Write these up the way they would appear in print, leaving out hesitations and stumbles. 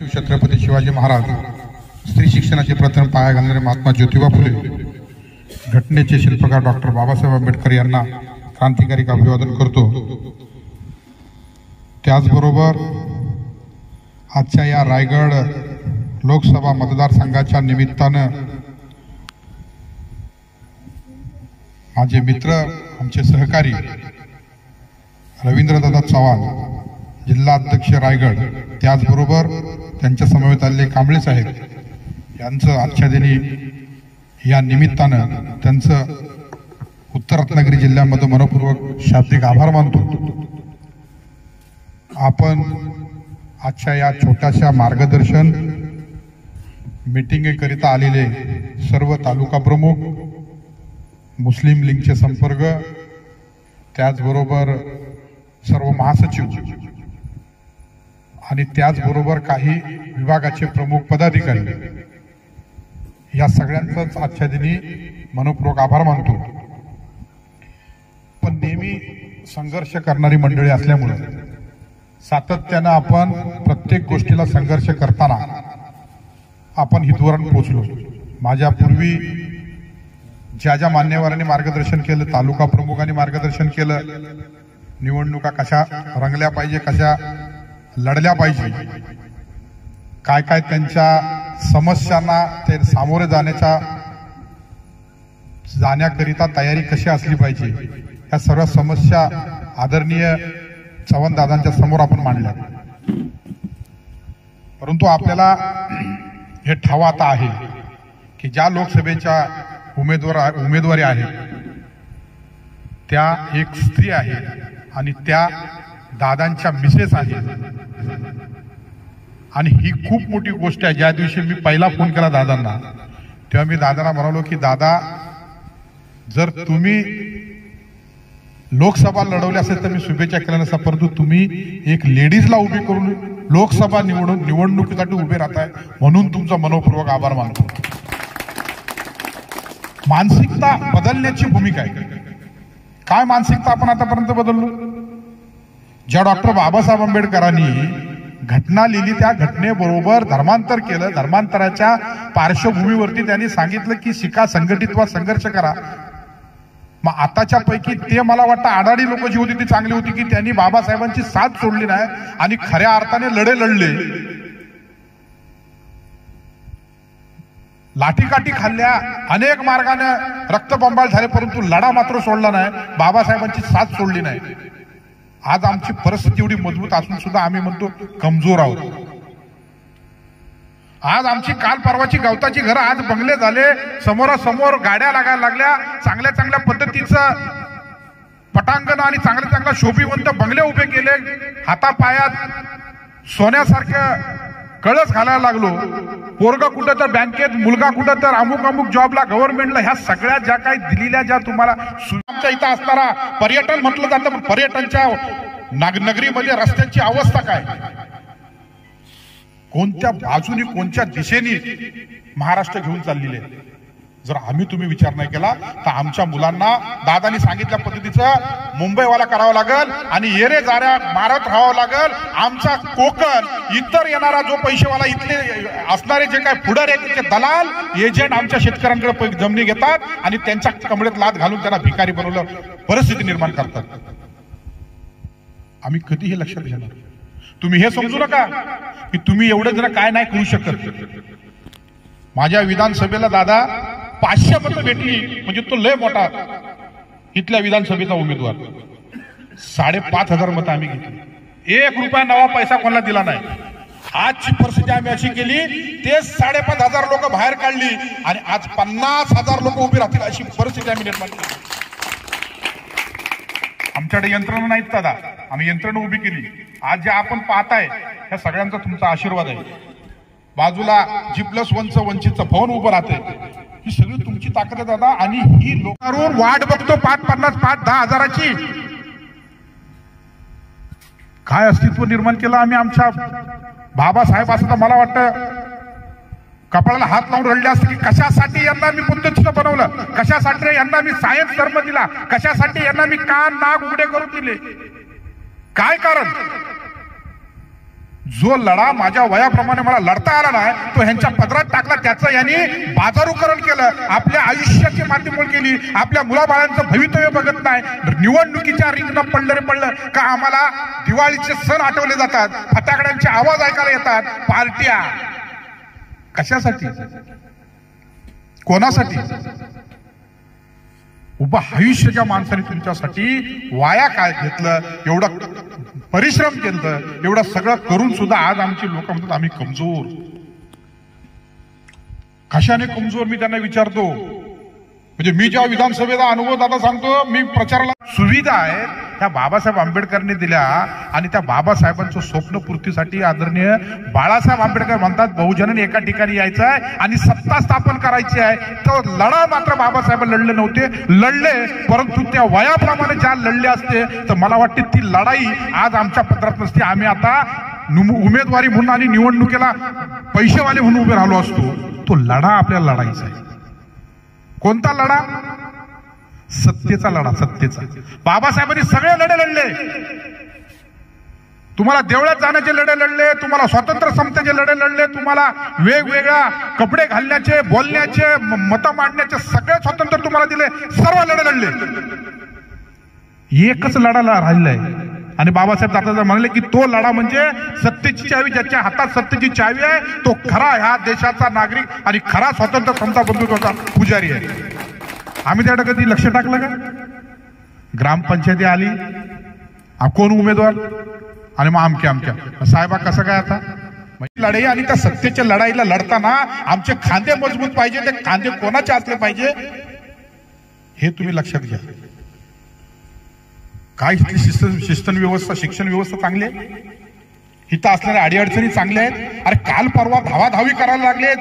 छत्रपती शिवाजी महाराज स्त्री शिक्षणाचे प्रथम पाया घालणारे महात्मा ज्योतिबा फुले, घटनेचे शिल्पकार डॉक्टर बाबासाहेब आंबेडकर यांना क्रांतिकारी अभिवादन करतो। त्याचबरोबर आजच्या या रायगड लोकसभा मतदारसंघाच्या निमित्तानं माझे मित्र, आमचे सहकारी रवींद्रदादा चव्हाण, जिल्हा अध्यक्ष रायगड, त्याचबरोबर त्यांच्या समवेत आलेले कांबळे साहेब यांचं आजच्या दिनी या निमित्तानं त्यांचं उत्तर रत्नागिरी जिल्ह्यामध्ये मनपूर्वक शाब्दिक आभार मानतो। आपण आजच्या या छोट्याशा मार्गदर्शन मीटिंगकरिता आलेले सर्व तालुका प्रमुख, मुस्लिम लीगचे संपर्क, त्याचबरोबर सर्व महासचिव आणि त्याचबरोबर काही विभागाचे प्रमुख पदाधिकारी, या सगळ्यांचाच आजच्या दिनी मनपूर्वक आभार मानतो। पण नेहमी संघर्ष करणारी मंडळी असल्यामुळे सातत्यानं आपण प्रत्येक गोष्टीला संघर्ष करताना आपण हितवरून पोहोचलो। माझ्या पूर्वी ज्या ज्या मान्यवरांनी मार्गदर्शन केलं, तालुका प्रमुखांनी मार्गदर्शन केलं, निवडणुका कशा रंगल्या पाहिजे, कशा लढल्या पाहिजे, काय काय त्यांच्या समस्यांना ते सामोरे जाण्याकरिता तयारी कशी असली पाहिजे, या सर्व समस्या आदरणीय चव्हाण दादांच्या समोर आपण मांडल्या। परंतु आपल्याला हे ठावा आता आहे की ज्या लोकसभेच्या उमेदवारी आहे त्या एक स्त्री आहे आणि त्या दादांच्या मिसेस आहे। आणि ही खूप मोठी गोष्ट आहे। ज्या दिवशी मी पहिला फोन केला दादांना, तेव्हा मी दादांना म्हणालो की दादा, जर तुम्ही लोकसभा लढवली असेल तर मी शुभेच्छा केल्या नसत्या, परंतु तुम्ही एक लेडीजला उभी करून लोकसभा निवडणुकीसाठी उभे राहताय, म्हणून तुमचा मनपूर्वक आभार मानतो। मानसिकता बदलण्याची भूमिका आहे। काय मानसिकता आपण आतापर्यंत बदललो? ज्या डॉक्टर बाबासाहेब आंबेडकरांनी घटना लिहिली, त्या घटनेबरोबर धर्मांतर केलं, धर्मांतराच्या पार्श्वभूमीवरती त्यांनी सांगितलं की शिका, संघटित व्हा, संघर्ष करा। मग आताच्या पैकी ते मला वाटतं आडाडी लोक जी होती ती चांगली होती की त्यांनी बाबासाहेबांची साथ सोडली नाही आणि खऱ्या अर्थाने लढले, लाठीकाठी खाल्ल्या, अनेक मार्गाने रक्तबंबाळ झाले, परंतु लढा मात्र सोडला नाही, बाबासाहेबांची साथ सोडली नाही। आज आमची परिस्थिती एवढी मजबूत असून सुद्धा आम्ही म्हणतो कमजोर आहोत। आज आमची काल परवाची गवताची घरं आज बंगले झाले, समोरासमोर गाड्या लागायला लागल्या, चांगल्या चांगल्या पद्धतीचं पटांगण आणि चांगल्या चांगल्या शोभीवंत बंगले उभे केले, हातापायात सोन्यासारखं कळस घालायला लागलो। पोरगा कुठं तर बँकेत, मुलगा कुठं तर अमुक जॉबला, गव्हर्नमेंटला, ह्या सगळ्या ज्या काही दिलेल्या ज्या तुम्हाला आमच्या इथं असणारा पर्यटन म्हटलं जातं, पण पर्यटनच्या नगरीमध्ये रस्त्यांची अवस्था काय, कोणत्या बाजूनी कोणत्या दिशेने महाराष्ट्र घेऊन चाललेले, जर आम्ही तुम्ही विचार नाही केला तर आमच्या मुलांना दादानी सांगितल्या पद्धतीचं मुंबईवाला करावं लागल आणि येरे जाऱ्या मारत राहावं लागल। आमचा कोकण, इतर येणारा जो पैसेवाला, इथले असणारे जे काय पुढारी आहेत ते दलाल एजंट आमच्या शेतकऱ्यांकडे जमिनी घेतात आणि त्यांच्या कमरेत लाद घालून त्यांना भिकारी बनवलं, परिस्थिती निर्माण करतात। आम्ही कधी हे लक्षात घेणार? तुम्ही हे समजू नका की तुम्ही एवढं जरा काय नाही करू शकत। माझ्या विधानसभेला दादा 500 मतं भेटली म्हणजे तो लय मोठा इथल्या विधानसभेचा उमेदवार। 5,500 मतं आम्ही घेतली, 1 रुपया नवा पैसा कोणाला दिला नाही। आजची परिस्थिती आम्ही अशी केली, ते 5,500 लोक बाहेर काढली आणि आज 50,000 लोक उभी राहतील अशी परिस्थिती आम्ही निर्माण केली। आमच्याकडे यंत्रणा नाहीत दादा, आम्ही यंत्रणा उभी केली। आज जे आपण पाहताय या सगळ्यांचा तुमचा आशीर्वाद आहे। बाजूला G+1चं वंचितचं भवन उभं राहते, ही सगळी तुमची ताकद आहे दादा। आणि ही लोकांवर वाट बघतो 5,50,000 5,10 हजाराची, काय अस्तित्व निर्माण केलं आम्ही आमच्या बाबासाहेब। असं तर मला वाटतं कपाळाला हात लावून रडले असते की कशासाठी यांना मी पद्धतीचं बनवलं, कशासाठी यांना मी सायन्स धर्म दिला, कशासाठी यांना मी कान नाक उघडे करून दिले, काय कारण? जो लढा माझ्या वयाप्रमाणे मला लढता आला नाही तो ह्यांच्या पदरात टाकला, त्याचं यांनी बाजारूकरण केलं, आपल्या आयुष्याची मातीमोल केली, आपल्या मुलाबाळांचं भवितव्य बघत नाही, निवडणुकीच्या रिंगणात पडलं का आम्हाला दिवाळीचे सण आठवले जातात, फटाकड्यांचे आवाज ऐकायला येतात, पार्ट्या कशासाठी, कोणासाठी? उभा आयुष्याच्या माणसाने तुमच्यासाठी वाया काय घेतलं, एवढं परिश्रम केलं, एवढं सगळं करून सुद्धा आज आमची लोक म्हणतात आम्ही कमजोर. कशाने कमजोर मी त्यांना विचारतो. म्हणजे मी जेव्हा विधानसभेचा अनुभव दादा सांगतो, मी प्रचाराला सुविधा आहेत त्या बाबासाहेब आंबेडकरांनी दिल्या आणि त्या बाबासाहेबांच्या स्वप्नपूर्तीसाठी आदरणीय बाळासाहेब आंबेडकर म्हणतात बहुजनांनी एका ठिकाणी यायचं आहे आणि सत्ता स्थापन करायची आहे. तो लढा मात्र बाबासाहेब लढले नव्हते, लढले परंतु त्या वयाप्रमाणे ज्या लढले असते तर मला वाटते ती लढाई आज आमच्या पत्रात नसते. आम्ही आता उमेदवारी म्हणून आणि निवडणुकीला पैसेवाले म्हणून उभे राहिलो असतो. तो लढा आपल्याला लढायचा आहे. कोणता लढा? सत्तेचा लढा, सत्तेचा. बाबासाहेबांनी सगळे लढे लढले. तुम्हाला देवळात जाण्याचे लढे लढले, तुम्हाला स्वातंत्र्य समतेचे लढे लढले, तुम्हाला वेगवेगळ्या कपडे घालण्याचे, बोलण्याचे, मतं मांडण्याचे सगळे स्वातंत्र्य तुम्हाला दिले, सर्व लढे लढले. एकच लढा राहिलाय आणि बाबासाहेब दादा म्हणले की तो लढा म्हणजे सत्तेची चावी, ज्याच्या हातात सत्तेची चावी आहे तो खरा ह्या देशाचा नागरिक आणि खरा स्वातंत्र्य समता बंधुत्वाचा पुजारी आहे. आम्ही त्याकडे कधी लक्ष टाकलं का? ग्रामपंचायती आली, कोण उमेदवार आणि मग आमक्या साहेबा कसं काय आता लढाई. आणि त्या सत्तेच्या लढाईला लढताना आमचे खांदे मजबूत पाहिजे. ते खांदे कोणाचे असले पाहिजे हे तुम्ही लक्षात घ्या. काय इथली शिक्षण व्यवस्था, शिक्षण व्यवस्था चांगली आहे, इथं असलेल्या अडीअडचणी चांगल्या आहेत. अरे काल परवा धावाधावी करायला लागलेत.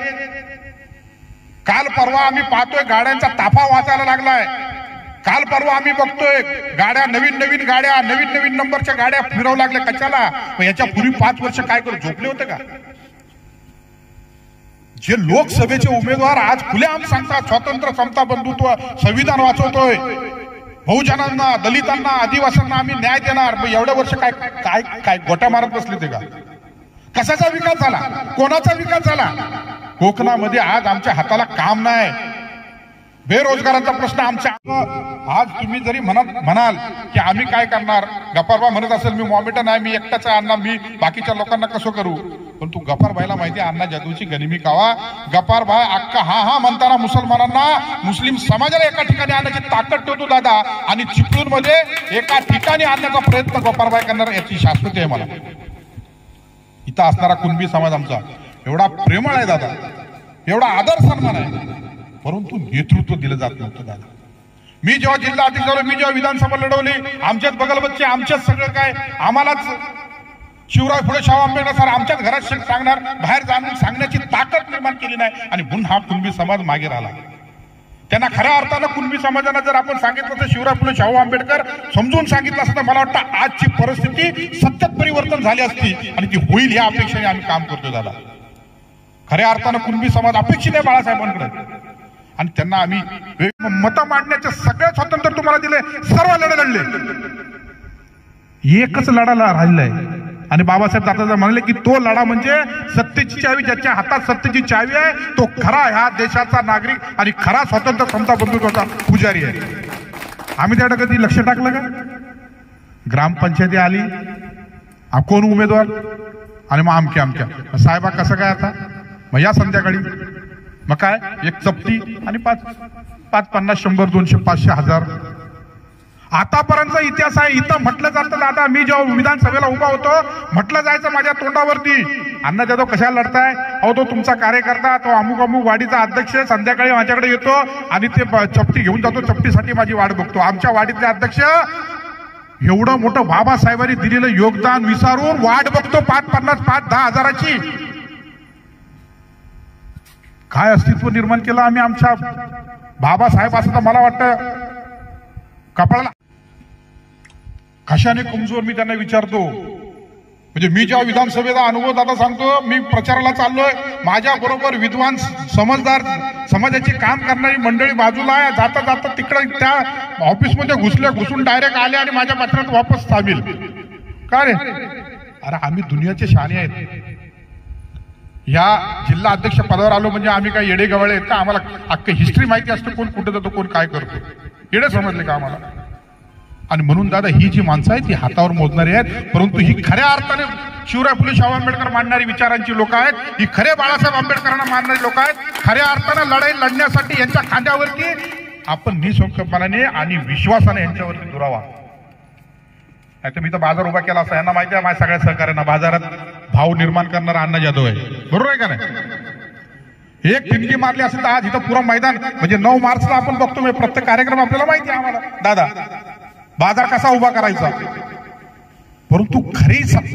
काल परवा आम्ही पाहतोय गाड्यांचा ताफा वाचायला लागलाय. काल परवा आम्ही बघतोय गाड्या, नवीन नवीन नंबरच्या गाड्या फिरवू लागल्या. कशाला? याच्या पूर्वी 5 वर्ष काय करू झोपले होते का? जे लोकसभेचे उमेदवार आज खुलेआम सांगतात स्वातंत्र्य समता बंधुत्व संविधान वाचवतोय, बहुजनांना, दलितांना, आदिवासींना आम्ही न्याय देणार. मग एवढ्या वर्ष काय काय काय गोट्या मारत बसले ते का? कशाचा विकास झाला? कोणाचा विकास झाला? कोकणामध्ये आज आमच्या हाताला काम नाही, बेरोजगारांचा प्रश्न आमच्या. आज तुम्ही जरी म्हणाल की आम्ही काय करणार, गप्पारबा म्हणत असेल मी मॉमेंट नाही, मी एकटाच अण्णा, मी बाकीच्या लोकांना कसं करू. पण तू गप्पारबाईला माहिती आहे अण्णा जादूची गनिमी कावा. गप्पारबाई अक्का हा म्हणताना मुसलमानांना, मुस्लिम समाजाला एका ठिकाणी आणण्याची ताकद ठेवतो दादा, आणि चिपळूण मध्ये एका ठिकाणी आणण्याचा प्रयत्न गप्पारबाई करणार याची शाश्वती आहे मला. इथं असणारा कुणबी समाज आमचा एवढा प्रेमळ आहे दादा, एवढा आदर सन्मान आहे, परंतु नेतृत्व दिलं जात नव्हतं दादा. मी जेव्हा जिल्हा अध्यक्ष झालो, मी जेव्हा विधानसभा लढवली, आमच्याच बगलबच्चे, आमच्याच सगळं काय, आम्हालाच शिवराय फुले शाहू आंबेडकर सर आमच्याच घरात सांगणार, बाहेर जाणून सांगण्याची ताकद निर्माण केली नाही आणि म्हणून हा कुणबी समाज मागे राहिला. त्यांना खऱ्या अर्थानं कुणबी समाजाला जर आपण सांगितलं तर शिवराय फुले शाहू आंबेडकर समजून सांगितलं असतं तर मला वाटतं आजची परिस्थिती सत्यात परिवर्तन झाली असती आणि ती होईल या अपेक्षेने आम्ही काम करतो दादा. खऱ्या अर्थानं कुणबी समाज अपेक्षित आहे बाळासाहेबांकडे आणि त्यांना आम्ही मतं मांडण्याचे सगळे स्वातंत्र्य तुम्हाला दिले, सर्व लढे लढले. एकच लढा राहिलाय आणि बाबासाहेब दादा म्हणले की तो लढा म्हणजे सत्तेची चावी, ज्याच्या हातात सत्तेची चावी आहे तो खरा ह्या देशाचा नागरिक आणि खरा स्वातंत्र्य समता बंधुत्वाचा पुजारी आहे. आम्ही त्याकडे कधी लक्ष टाकलं का? ग्रामपंचायती आली, कोण उमेदवार आणि मग आमक्या साहेबा कसं काय आता. मग या संध्याकाळी मग काय एक चपटी आणि 5, 50, 100, 200, 500, 1000. आतापर्यंतचा इतिहास आहे. इथं म्हटलं जातं दादा, मी जेव्हा विधानसभेला उभा होतो म्हटलं जायचं माझ्या तोंडावरती, अण्णा जाधव कशाला लढताय, अहो तो तुमचा कार्यकर्ता, तो अमुक वाडीचा अध्यक्ष संध्याकाळी माझ्याकडे येतो आणि ते चपटी घेऊन जातो, चपटीसाठी माझी वाट बघतो. आमच्या वाडीतले अध्यक्ष एवढं मोठं बाबासाहेबांनी दिलेलं योगदान विसरून वाट बघतो 550, 10 हजाराची. काय अस्तित्व निर्माण केलं आम्ही आमच्या बाबासाहेब, असं तर मला वाटतं कपाळाला. कशाने कमजोर मी त्यांना विचारतो. म्हणजे मी जेव्हा विधानसभेचा अनुभव दादा सांगतो, मी प्रचाराला चाललोय, माझ्या बरोबर विद्वान समजदार समाजाचे काम करणारी मंडळी बाजूला आहे, जाता जाता तिकडे त्या ऑफिसमध्ये घुसून डायरेक्ट आले आणि माझ्या पत्रात वापस थांबील. का रे अरे आम्ही दुनियाचे शहाणे आहेत. या जिल्हा अध्यक्ष पदावर आलो म्हणजे आम्ही काय येडे गवळे आहेत का? आम्हाला अख्खी हिस्ट्री माहिती असते, कोण कुठे जातो, कोण काय करतो. येडे समजले का आम्हाला? आणि म्हणून दादा ही जी माणसं आहेत ती हातावर मोजणारी आहेत, परंतु ही खऱ्या अर्थाने शिवराय फुले शाहू आंबेडकर मांडणारी विचारांची लोक आहेत. ही खरे बाळासाहेब आंबेडकरांना मानणारी लोक आहेत. खऱ्या अर्थाने लढाई लढण्यासाठी यांच्या खांद्यावरती आपण निसंकोपपणाने आणि विश्वासाने यांच्यावरती दुरावा. नाही तर मी तर बाजार उभा केला असता. यांना माहिती आहे माझ्या सगळ्या सहकार्यांना बाजारात भाव निर्माण करणारा अण्णा जाधव आहे. बरोबर आहे का नाही? एक ठिणगी मारली असेल तर आज इथं पुरा मैदान म्हणजे 9 मार्चला आपण बघतो प्रत्येक कार्यक्रम आपल्याला माहिती आहे आम्हाला दादा बाजार कसा उभा करायचा. परंतु खरी